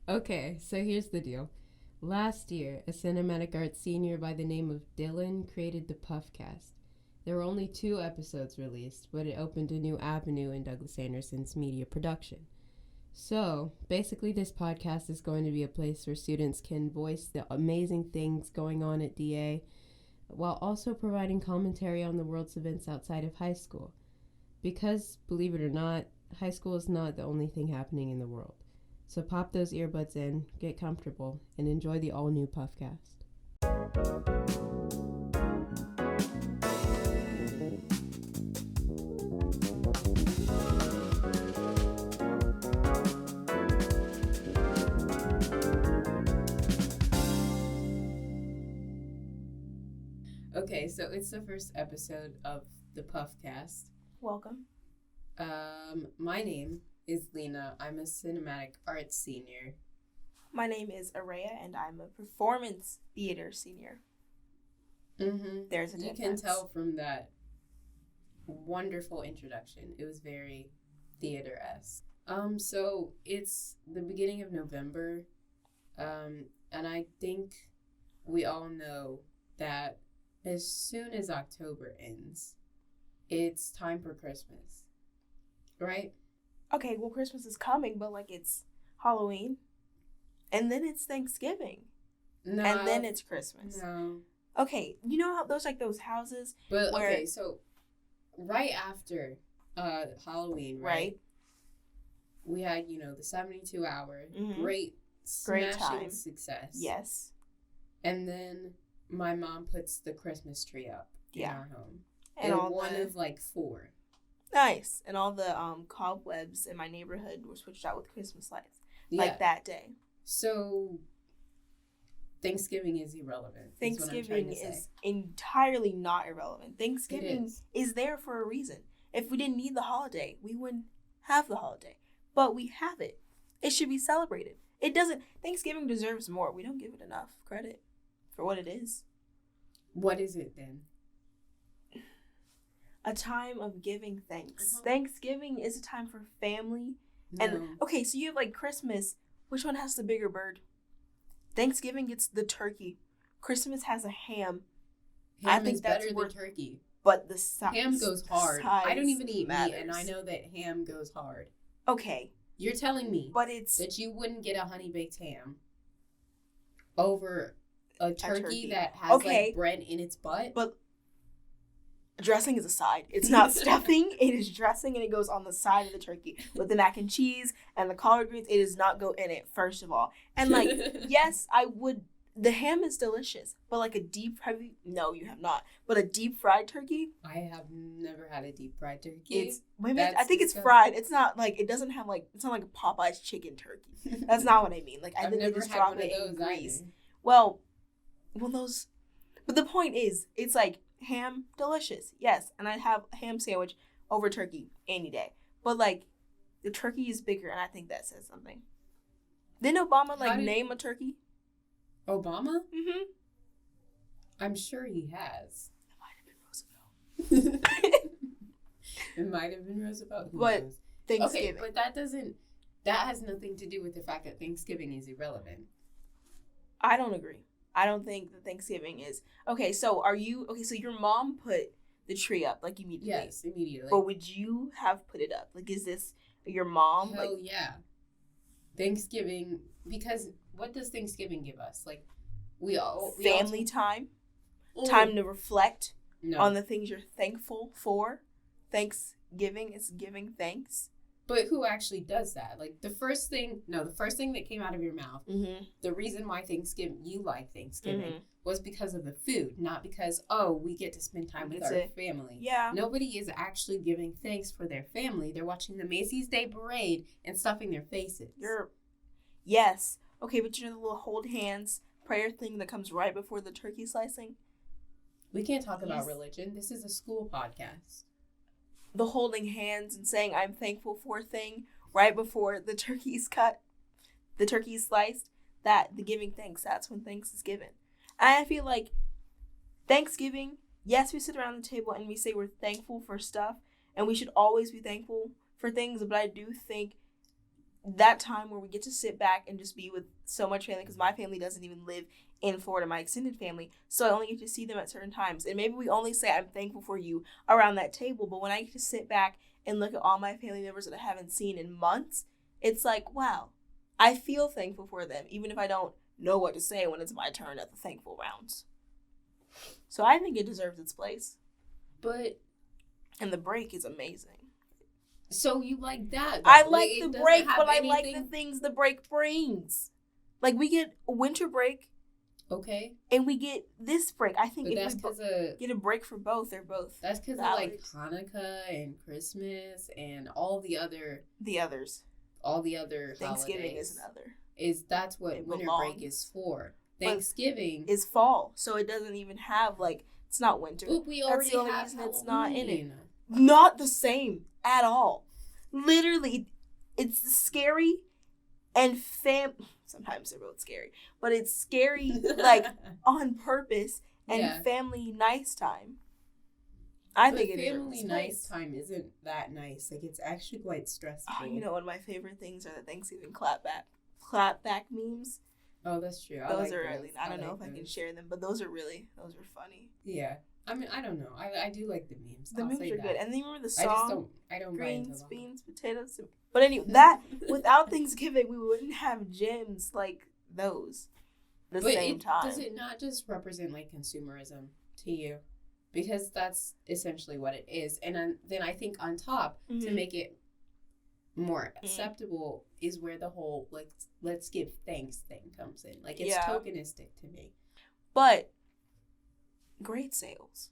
Okay, so here's the deal. Last year, a cinematic arts senior by the name of Dylan created the Puffcast. There were only 2 episodes released, but it opened a new avenue in Douglas Anderson's media production. So, basically, this podcast is going to be a place where students can voice the amazing things going on at DA while also providing commentary on the world's events outside of high school. Because, believe it or not, high school is not the only thing happening in the world. So pop those earbuds in, get comfortable, and enjoy the all-new Puffcast. Okay, so it's the first episode of the Puffcast. Welcome. My name is Lena. I'm a cinematic arts senior. My name is Araya, and I'm a performance theater senior. There's a difference. You can tell from that wonderful introduction. It was very theater-esque. So it's the beginning of November, and I think we all know that as soon as October ends, it's time for Christmas, right? Okay, well, Christmas is coming, but, it's Halloween, and then it's Thanksgiving, and then it's Christmas. No. Okay, you know how those houses But, where... okay, so right after Halloween, right? We had, the 72-hour, great smashing time. success. Yes. And then my mom puts the Christmas tree up in our home. And all one of 4. Nice. And all the cobwebs in my neighborhood were switched out with Christmas lights. Yeah. That day. So Thanksgiving is irrelevant. Thanksgiving is entirely not irrelevant. Thanksgiving is there for a reason. If we didn't need the holiday, we wouldn't have the holiday. But we have it. It should be celebrated. Thanksgiving deserves more. We don't give it enough credit for what it is. What is it then? A time of giving thanks. Thanksgiving is a time for family. No. And, okay, so you have, Christmas. Which one has the bigger bird? Thanksgiving gets the turkey. Christmas has a ham. I think that's better than turkey. But the size. Ham goes hard. I don't even eat meat, and I know that ham goes hard. Okay. You're telling me that you wouldn't get a honey-baked ham over a turkey that has, bread in its butt? But dressing is a side. It's not stuffing. It is dressing, and it goes on the side of the turkey. With the mac and cheese and the collard greens, it does not go in it, first of all. And, yes, I would. The ham is delicious, but, a deep fried... No, you have not. But a deep-fried turkey? I have never had a deep-fried turkey. I think it's fried. It's not, it doesn't have, it's not like a Popeye's chicken turkey. That's not what I mean. I think they just drop it in grease. Well, those... But the point is, it's, ham, delicious, yes, and I'd have a ham sandwich over turkey any day. But the turkey is bigger, and I think that says something. Didn't Obama name a turkey? Obama? Mm-hmm. I'm sure he has. It might have been Roosevelt. It might have been Roosevelt. Who but knows? Thanksgiving. Okay, but that has nothing to do with the fact that Thanksgiving is irrelevant. I don't agree. I don't think that Thanksgiving is... Okay, so so your mom put the tree up, immediately? Yes, immediately. But would you have put it up? Is this your mom? Hell yeah. Thanksgiving, because what does Thanksgiving give us? Family time? Time to reflect on the things you're thankful for? Thanksgiving is giving thanks? But who actually does that? The first thing that came out of your mouth, the reason why you like Thanksgiving was because of the food, not because, we get to spend time with our family. Yeah. Nobody is actually giving thanks for their family. They're watching the Macy's Day Parade and stuffing their faces. Yes. Okay, but the little hold hands prayer thing that comes right before the turkey slicing? We can't talk about religion. This is a school podcast. The holding hands and saying I'm thankful for thing right before the turkey's cut, the turkey's sliced, the giving thanks, that's when thanks is given. And I feel like Thanksgiving, yes, we sit around the table and we say we're thankful for stuff, and we should always be thankful for things, but I do think that time where we get to sit back and just be with so much family, because my family doesn't even live in Florida, my extended family, so I only get to see them at certain times. And maybe we only say I'm thankful for you around that table, but when I get to sit back and look at all my family members that I haven't seen in months, it's like, wow, I feel thankful for them, even if I don't know what to say when it's my turn at the thankful rounds. So I think it deserves its place. And the break is amazing. So you like that? I like the break, but I like the things the break brings. Like, we get a winter break. Okay. And we get this break. I think if we get a break for both, they're both. That's because of, like, Hanukkah and Christmas and all the other... All the other Thanksgiving holidays. is another. That's what winter break is for. Thanksgiving is fall, so it doesn't even have, like, it's not winter. But we already have Halloween. It's not in it. Not the same at all. Literally, it's scary and sometimes they're both scary, but it's scary like on purpose and family nice time. I think it is. Family nice time isn't that nice. Like, it's actually quite stressful. Oh, you know, one of my favorite things are the Thanksgiving clapback memes. Oh, that's true. Those are really, I don't know if I can share them, but those are funny. Yeah. I mean, I don't know. I do like the memes. The memes are good. And then you remember the song? I don't Greens, beans, potatoes. But anyway, that, without Thanksgiving, we wouldn't have gems like those same time. Does it not just represent, like, consumerism to you? Because that's essentially what it is. And then I think on top, to make it more acceptable, is where the whole, like, let's give thanks thing comes in. Like, it's tokenistic to me. But great sales.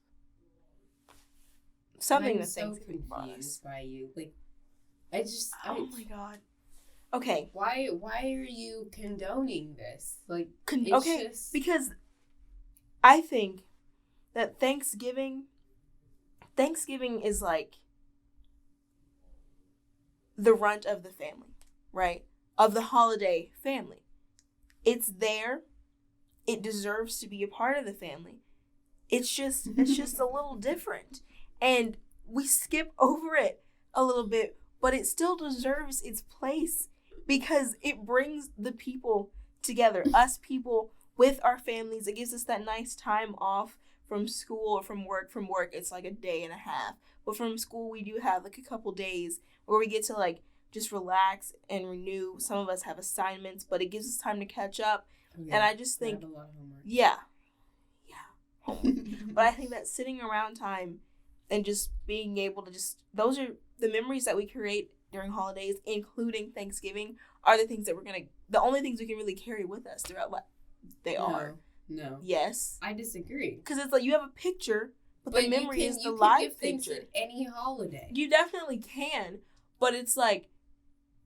Something that I'm so confused by you. Like, oh my God. Okay. Why are you condoning this? Like, because I think that Thanksgiving is like the runt of the family, right? Of the holiday family. It's there. It deserves to be a part of the family. It's just a little different. And we skip over it a little bit, but it still deserves its place because it brings the people together, us people with our families. It gives us that nice time off from school or from work. From work, it's like a day and a half. But from school, we do have like a couple days where we get to like just relax and renew. Some of us have assignments, but it gives us time to catch up. Yeah, and I just think, I have a lot of homework. Yeah. But I think that sitting around time and just being able to those are the memories that we create during holidays, including Thanksgiving, are the things that the only things we can really carry with us throughout life. They are. No. Yes. I disagree. Because it's like you have a picture, but the memory is the live picture. At any holiday. You definitely can, but it's like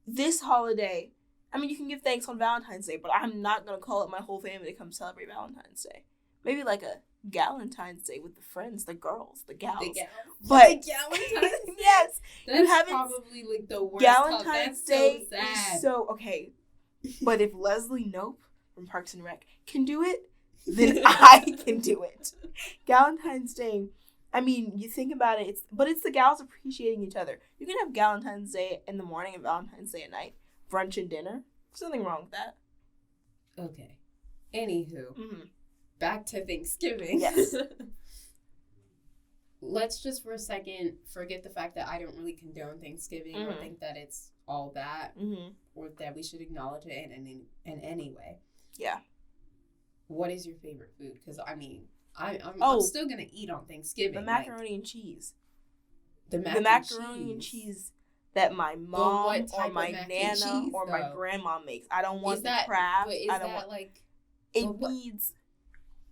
this holiday. I mean, you can give thanks on Valentine's Day, but I'm not going to call up my whole family to come celebrate Valentine's Day. Maybe like a Galentine's Day with the friends, the girls, the gals. But Galentine's Day? Yes. That's probably like the worst. Galentine's Day so sad. Is so, okay. But if Leslie Knope from Parks and Rec can do it, then I can do it. Galentine's Day, I mean, you think about it, it's the gals appreciating each other. You can have Galentine's Day in the morning and Valentine's Day at night. Brunch and dinner. There's nothing wrong with that. Okay. Anywho. Back to Thanksgiving. Yes. Let's just for a second forget the fact that I don't really condone Thanksgiving or think that it's all that or that we should acknowledge it in any way. Yeah. What is your favorite food? Because, I mean, I'm still going to eat on Thanksgiving. The macaroni and cheese. The macaroni and cheese that my mom or my nana or my grandma makes. I don't want the crab. It needs...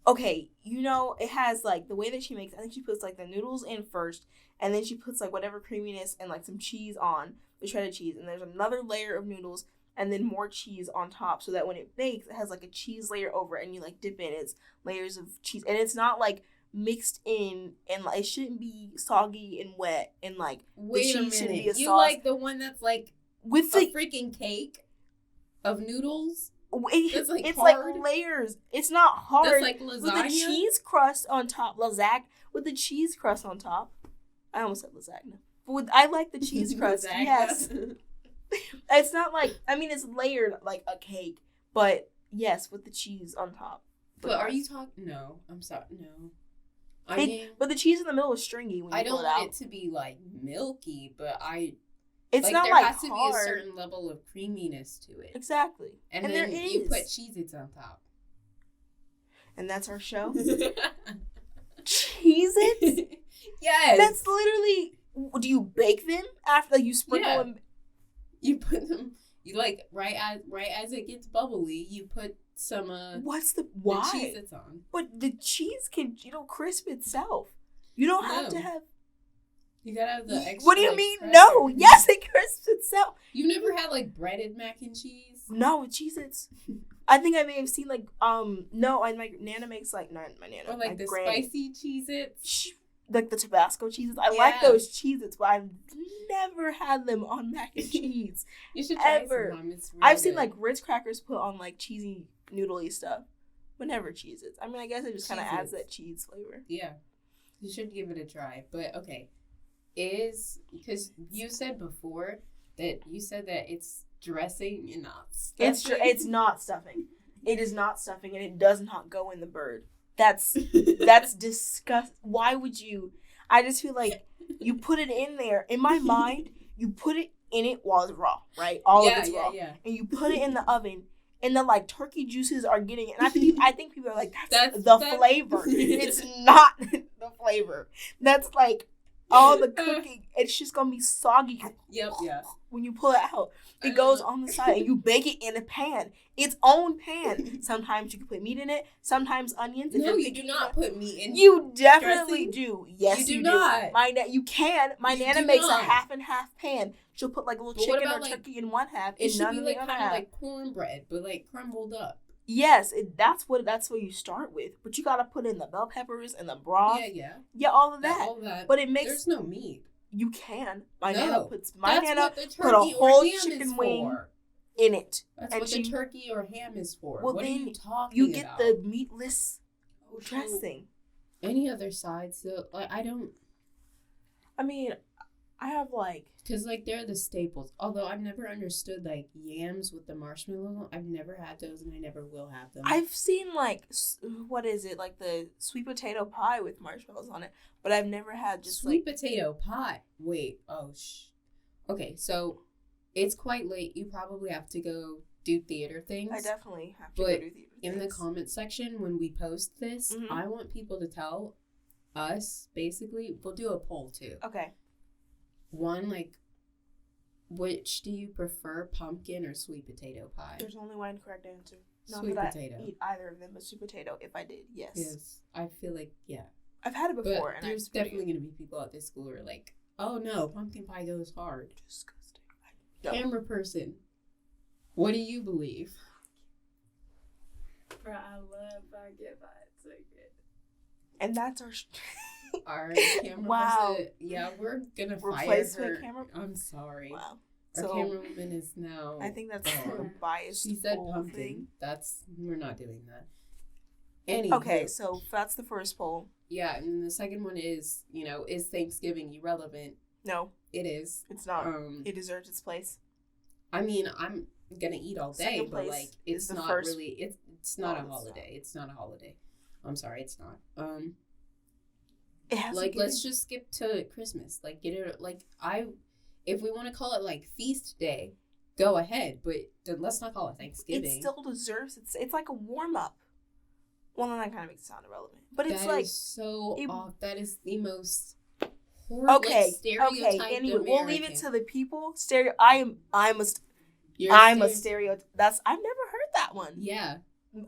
Okay, you know, it has, like, the way that she makes it, I think she puts, like, the noodles in first, and then she puts, like, whatever creaminess and, like, some cheese on, the shredded cheese, and there's another layer of noodles, and then more cheese on top, so that when it bakes, it has, like, a cheese layer over it, and you, like, dip in its layers of cheese, and it's not, like, mixed in, and, like, it shouldn't be soggy and wet, and, like, the cheese shouldn't be a sauce. You like the one that's, like, with a freaking cake of noodles? It's like layers. It's not hard. That's like lasagna? With the cheese crust on top. With the cheese crust on top. I almost said lasagna. But I like the cheese crust. Yes. It's not like, I mean, it's layered like a cake, but yes, with the cheese on top. But are you talking? No, I'm sorry. No. I mean, but the cheese in the middle is stringy when you pull it out. I don't want it to be like milky, but it's not there like has to be a certain level of creaminess to it. Exactly. And then there is. You put Cheez-Its on top. And that's our show? Cheez-Its? Yes. That's literally, do you bake them after you sprinkle them? You put them, you like, right as it gets bubbly, you put some, why? The Cheez-Its on. But the cheese can, crisp itself. You don't have to have. You gotta have the extra. What do you mean? No. Yes, it crisps itself. You never had like breaded mac and cheese? No, with Cheez-Its. I think I may have seen like no, my Nana makes like not my Nana. Or like the spicy Cheez-Its. Like the Tabasco Cheez-Its. I like those Cheez-Its, but I've never had them on mac and cheese. You should try some. It's really I've seen like Ritz crackers put on like cheesy noodly stuff, but never Cheez-Its. I mean, I guess it just kind of adds that cheese flavor. Yeah, you should give it a try. But okay, because you said before that it's dressing and not stuffing. It's not stuffing. It is not stuffing, and it does not go in the bird. That's disgusting. Why would you? I just feel like you put it in there. In my mind, you put it in it while it's raw, right? All of it's raw. Yeah. And you put it in the oven, and the like turkey juices are getting it. And I think people are like, that's the flavor. It's not the flavor. That's like all the cooking. It's just gonna be soggy. Yep. Yeah. When you pull it out, it goes on the side, and you bake it in a pan. Its own pan. Sometimes you can put meat in it. Sometimes onions. No, you do not put meat in. You definitely do. Yes, you do. Not. You can. My Nana makes a half and half pan. She'll put like a little chicken or turkey in one half, and none in the other half. It should be like kind of like cornbread, but like crumbled up. Yes, that's what you start with. But you gotta put in the bell peppers and the broth. Yeah, all of that. But it makes there's no meat. You can. My Nana put a whole chicken wing in it. That's what the turkey or ham is for. Well, what then are you talking you get about? the meatless dressing. Any other sides? So, like, I don't. I mean, I have like. Because like they're the staples. Although I've never understood like yams with the marshmallow. I've never had those, and I never will have them. I've seen like what is it, like the sweet potato pie with marshmallows on it, but I've never had just sweet potato pie. Wait, okay, so it's quite late. You probably have to go do theater things. I definitely have to go do theater things. In the comment section when we post this, I want people to tell us. Basically, we'll do a poll too. Okay. One, like, which do you prefer, pumpkin or sweet potato pie? There's only one correct answer. Not sweet that potato. I eat either of them, but sweet potato, if I did, yes. Yes. I feel like, yeah. I've had it before. But there's definitely going to be people at this school who are like, oh no, pumpkin pie goes hard. Disgusting. Camera person, what do you believe? Bro, I love pumpkin pie. It's so good. And that's our... Our camera person, yeah, we're gonna fire her. I'm sorry. Wow. Our camerawoman is now. I think that's a biased. She said pumpkin. Thing. We're not doing that. Anyway. Okay, so that's the first poll. Yeah, and the second one is, is Thanksgiving irrelevant? No, it is. It's not. It deserves its place. I mean, I'm gonna eat all day, but like, it's not really. It's not a holiday. It's not a holiday. I'm sorry, it's not. Let's just skip to Christmas. Like, get it. Like, if we want to call it like feast day, go ahead. But let's not call it Thanksgiving. It still deserves. It's like a warm up. Well, then that kind of makes it sound irrelevant. But it's that like is so off. That is the most horrible stereotype. Okay. Anyway, American. we'll leave it to the people. I'm a stereotype. I've never heard that one. Yeah.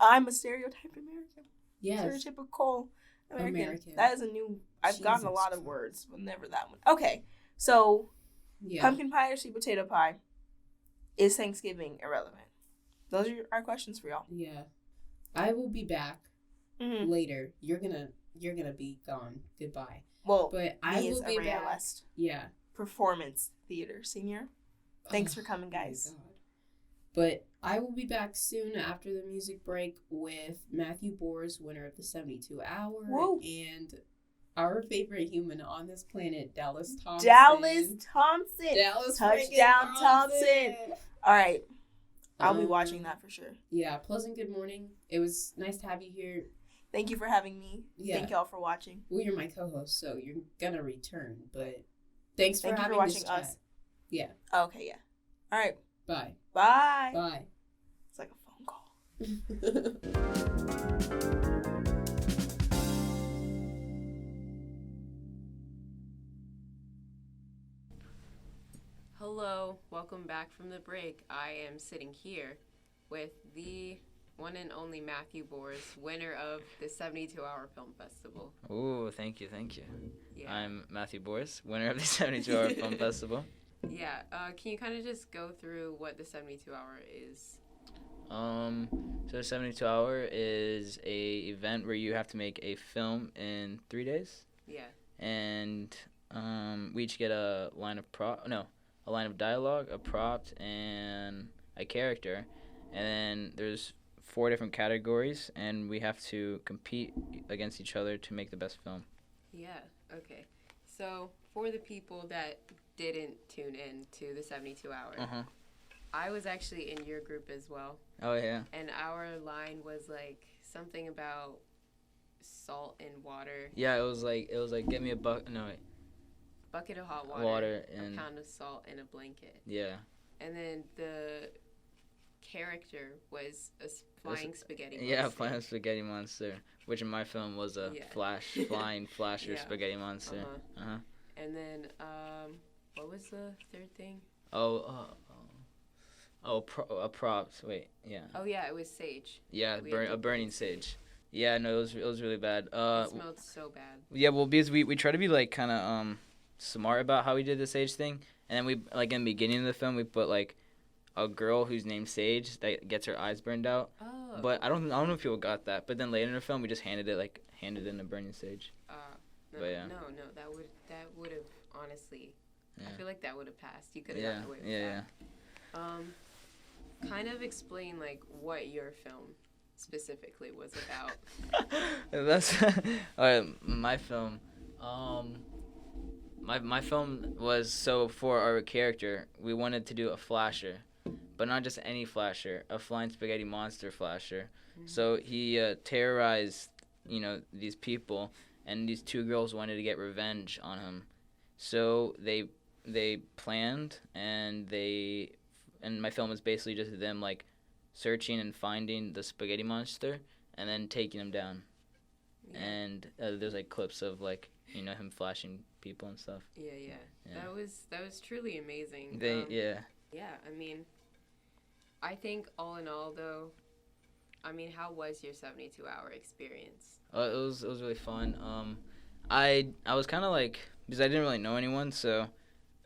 I'm a stereotyped American. Yes. Stereotypical American. That is a new. I've gotten a lot of words, but never that one. Okay, so pumpkin pie or sweet potato pie? Is Thanksgiving irrelevant? Those are our questions for y'all. Yeah, I will be back later. You're gonna be gone. Goodbye. Well, but I will be back. West. Yeah. Performance theater senior. Thanks for coming, guys. But I will be back soon after the music break with Matthew Borz, winner of the 72 Hour. Whoa. And Our favorite human on this planet, Dallas Thompson. Dallas Thompson. Dallas Touchdown Thompson. All right. I'll be watching that for sure. Yeah. Pleasant good morning. It was nice to have you here. Thank you for having me. Yeah. Thank y'all for watching. Well, you're my co-host, so you're gonna return. But thank you for watching us. Yeah. Okay. Yeah. All right. Bye. Bye. Bye. It's like a phone call. Hello, welcome back from the break. I am sitting here with the one and only Matthew Borz, winner of the 72-Hour Film Festival. Ooh, thank you. Yeah. I'm Matthew Borz, winner of the 72-Hour Film Festival. Yeah, can you kind of just go through what the 72-Hour is? So the 72-Hour is a event where you have to make a film in 3 days. Yeah. And we each get a line of dialogue, a prompt, and a character. And then there's 4 different categories, and we have to compete against each other to make the best film. Yeah, okay. So for the people that didn't tune in to the 72-Hour, I was actually in your group as well. Oh, yeah. And our line was like something about salt and water. Yeah, it was like get me a bucket of hot water and a pound of salt and a blanket. Yeah. And then the character was a flying spaghetti monster. Yeah, flying spaghetti monster, which in my film was a flying flasher spaghetti monster. And then what was the third thing? Props. Wait, yeah. Oh yeah, it was sage. Yeah, a burning sage. Yeah, no, it was really bad. It smelled so bad. Yeah, well, because we try to be like kind of smart about how we did the sage thing, and then we like in the beginning of the film we put like a girl who's named Sage that gets her eyes burned out. Oh. But I don't know if people got that. But then later in the film we just handed in a burning sage. No, but yeah. No, that would have honestly. Yeah. I feel like that would have passed. You could have gotten away with that. Yeah. Kind of explain like what your film specifically was about. That's all right. My film. My film was, so for our character, we wanted to do a flasher, but not just any flasher, a flying spaghetti monster flasher. Mm-hmm. So he terrorized, these people, and these 2 girls wanted to get revenge on him. So they planned, and my film is basically just them like searching and finding the spaghetti monster and then taking him down. Yeah. And there's like clips of like him flashing people and stuff. Yeah. That was truly amazing. Yeah. I mean, I think all in all though, how was your 72-hour experience? It was really fun. I was kind of like, because I didn't really know anyone, so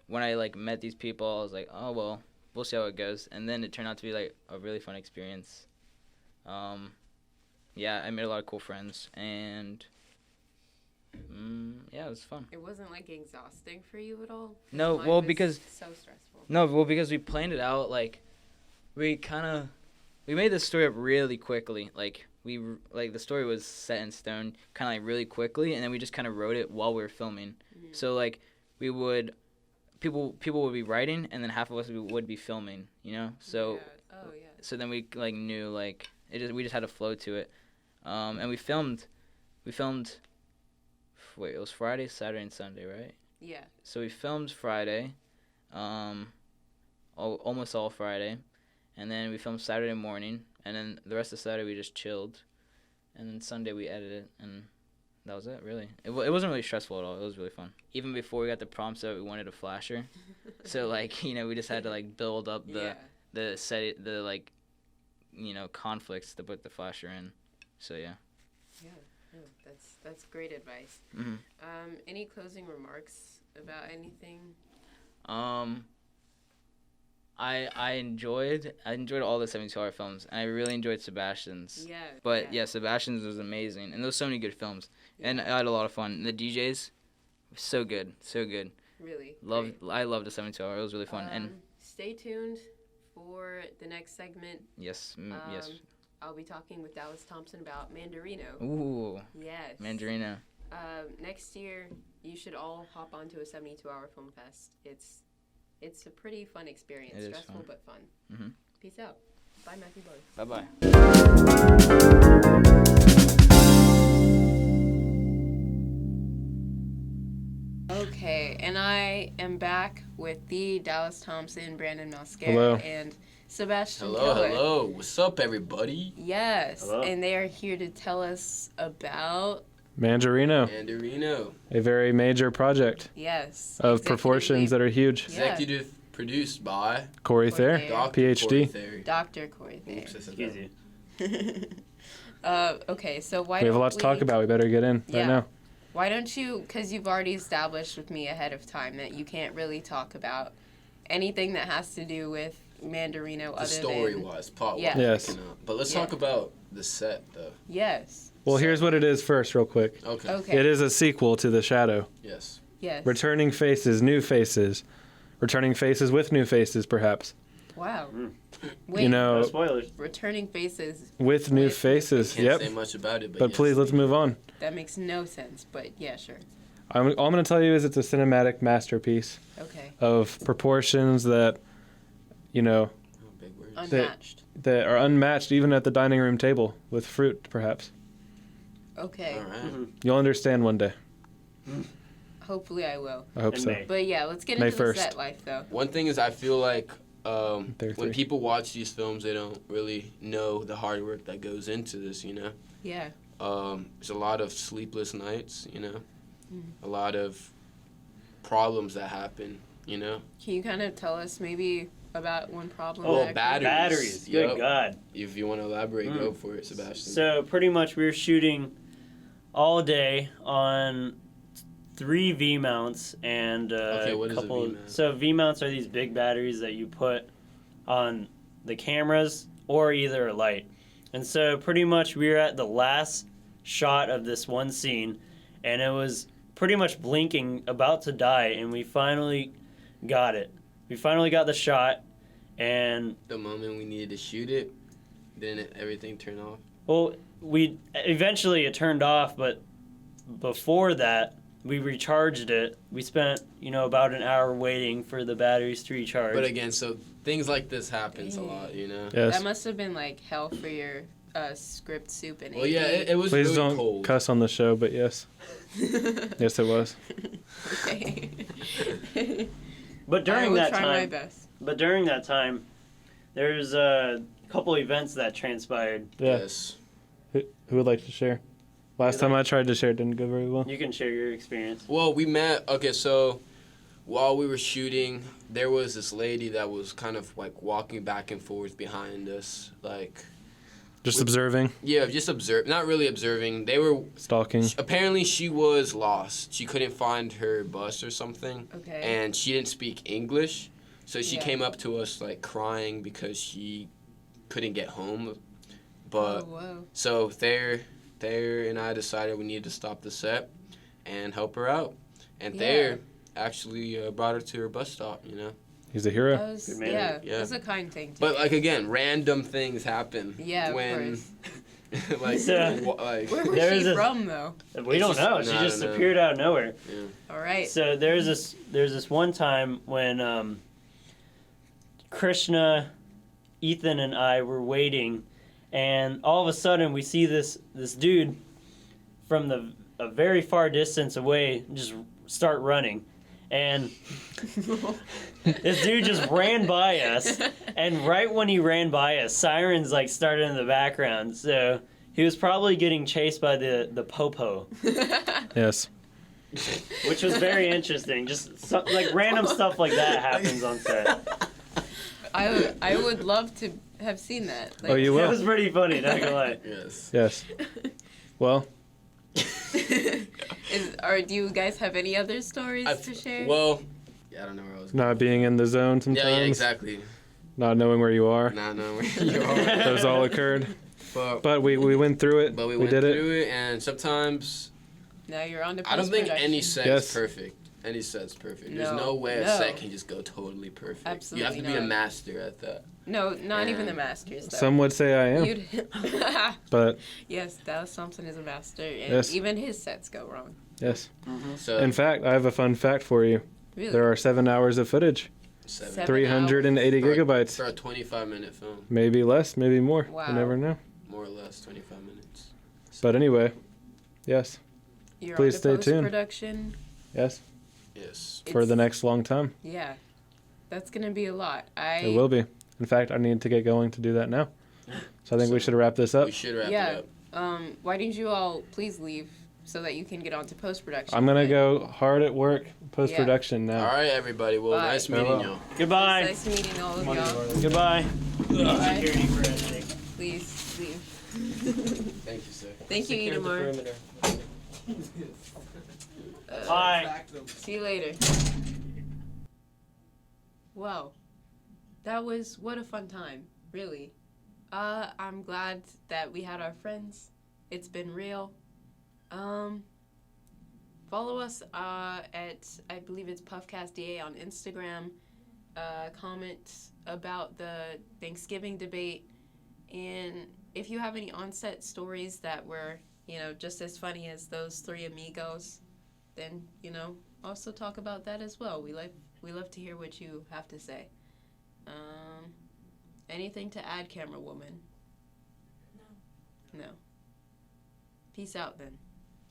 when I like met these people, I was like, oh well, we'll see how it goes. And then it turned out to be like a really fun experience. Yeah, I made a lot of cool friends, and yeah, it was fun. It wasn't like exhausting for you at all? No, well, because so stressful. No, well, because we planned it out, like we made the story up really quickly. Like the story was set in stone kind of like really quickly, and then we just kind of wrote it while we were filming. Mm-hmm. So like people would be writing, and then half of us would be filming, So so then we like knew like we just had a flow to it. And we filmed wait, it was Friday, Saturday, and Sunday, right? Yeah. So we filmed Friday, almost all Friday, and then we filmed Saturday morning, and then the rest of Saturday we just chilled, and then Sunday we edited, and that was it, really. It wasn't really stressful at all. It was really fun. Even before we got the prompts out, we wanted a flasher, so like we just had to like build up the conflicts to put the flasher in. So yeah. Yeah, no, that's great advice. Mm-hmm. Any closing remarks about anything? I enjoyed all the 72-hour films, and I really enjoyed Sebastian's. Yeah. But yeah, Sebastian's was amazing, and there was so many good films, and I had a lot of fun. The DJs, so good. Really. I loved the 72-hour. It was really fun. And stay tuned for the next segment. Yes. Yes. I'll be talking with Dallas Thompson about Mandarino. Ooh. Yes. Mandarino. Next year, you should all hop onto a 72-hour film fest. It's a pretty fun experience. It is Stressful fun. but fun. Mm-hmm. Peace out. Bye, Matthew Borz. Bye-bye. Okay, and I am back with the Dallas Thompson, Brandon Mosquera, Hello. and Sebastian Hello, Keller. hello. What's up, everybody? Yes, Hello. and they are here to tell us about, Mandarino, Mandarino. a very major project yes. of executive proportions lead- that are huge. Yeah. Executive produced by Corey Corey Thayer, Thayer. Dr. PhD. Corey Thayer. Dr. Corey Thayer. Oops, I said Excuse that. you. Okay, so why We have a don't lot to talk about. We better get in Yeah. right now. Why don't you, because you've already established with me ahead of time that you can't really talk about anything that has to do with Mandarino The other story-wise, plot-wise. Yeah. Yes. But let's Yeah. talk about the set, though. Yes. Well, here's what it is first, real quick. Okay. Okay. It is a sequel to The Shadow. Yes. Yes. Returning faces, new faces. Returning faces with new faces, perhaps. Wow. Mm. Wait, You know, spoilers. returning faces, with new With- faces. Can't Yep. say much about it, but But yes. please, let's move on. that makes no sense, but yeah, sure. All I'm going to tell you is it's a cinematic masterpiece Okay. of proportions that, you know, Oh, big words. Unmatched. that are unmatched even at the dining room table with fruit, perhaps. Okay. All right. You'll understand one day. Hopefully I will. I hope In so. May. But yeah, let's get May into the 1st. set life, though. One thing is, I feel like There are when three. people watch these films, they don't really know the hard work that goes into this, you know? Yeah. There's a lot of sleepless nights, you know? Mhm. A lot of problems that happen, you know? Can you kind of tell us maybe about one problem? Oh, that batteries. Batteries. Good Yup. God. If you want to elaborate, Mm. go for it, Sebastian. So pretty much we were shooting all day on 3 V mounts and Okay, what is a couple. V-mount? So V mounts are these big batteries that you put on the cameras or either a light. And so pretty much we were at the last shot of this one scene, and it was pretty much blinking, about to die, and we finally got it. We finally got the shot, and The moment we needed to shoot it, then everything turned off. well, we eventually it turned off, but before that, we recharged it. We spent, about an hour waiting for the batteries to recharge. But again, so things like this happens a lot, you know? Yes. That must have been like hell for your script soup and Well, yeah, it was Please really don't cold. cuss on the show, but yes. Yes, it was. Okay. But I during will that try my time, best. there's a couple events that transpired. Yeah. Yes. Who would like to share? Last time I tried to share, it didn't go very well. You can share your experience. Well, we met. Okay, so while we were shooting, there was this lady that was kind of like walking back and forth behind us, like Just observing, just not really observing. They were stalking. apparently she was lost. She couldn't find her bus or something, Okay. and she didn't speak English, so she Yeah. came up to us like crying because she couldn't get home. But Oh, whoa. so Thayer and I decided we needed to stop the set and help her out. And Yeah. Thayer actually brought her to her bus stop, you know. He's a That hero. was, Good man. Yeah. It was a kind thing to But do. like again, random things happen. Yeah, of when, course. like, So- like Where was There she is a- from, though? We don't just- know. no, She I just don't know. appeared out of nowhere. All right. So there's this one time when Krishna, Ethan, and I were waiting, and all of a sudden we see this dude from a very far distance away just start running, and this dude just ran by us, and right when he ran by us, sirens like started in the background. So he was probably getting chased by the popo, Yes. which was very interesting. Just like random stuff like that happens on set. I would love to have seen that. Oh, you That will? was pretty funny, not gonna lie. yes. Yes. Well, Do you guys have any other stories to share? Well, yeah, I don't know where I was going. not being in the zone sometimes. Yeah, exactly. Not knowing where you are. Nah, no, where you are. Those all occurred. But But we went through it. we went did it. through it, and sometimes Now you're on to I don't think any post-production. set Yes. is perfect. Any set's perfect. There's No, no way a no. set can just go totally perfect. You have to Absolutely be a not. master at that. No, not even the masters. Though. Some would say I am, You'd but yes, Dallas Thompson is a master, and Yes. even his sets go wrong. yes. So In fact, I have a fun fact for you. Really? There are 7 hours of footage, 7 380 For a- gigabytes. for a 25-minute film, Maybe less, maybe more. Wow. You never know. more or less 25 minutes. But anyway, yes, You're Please on the stay tuned. post-production. yes, Yes. for the It's- next long time. Yeah, that's gonna be a lot. It will be. In fact, I need to get going to do that now. So I think we So, should wrap this up. We should wrap Yeah. it up. Why didn't you all please leave so that you can get on to post-production? I'm gonna But go hard at work post production All now. right, everybody. Well, Bye. nice meeting Farewell. y'all. Goodbye. Nice meeting all of y'all. Goodbye. Bye. Security for editing. Please leave. Thank you, sir. Thank you, Edamar. Bye. See you later. Wow. That was, what a fun time, really. I'm glad that we had our friends. It's been real. Follow us at, I believe it's PuffcastDA on Instagram. Comment about the Thanksgiving debate. And if you have any on-set stories that were, just as funny as those three amigos, then, also talk about that as well. We love to hear what you have to say. Anything to add, camera woman? No. Peace out then.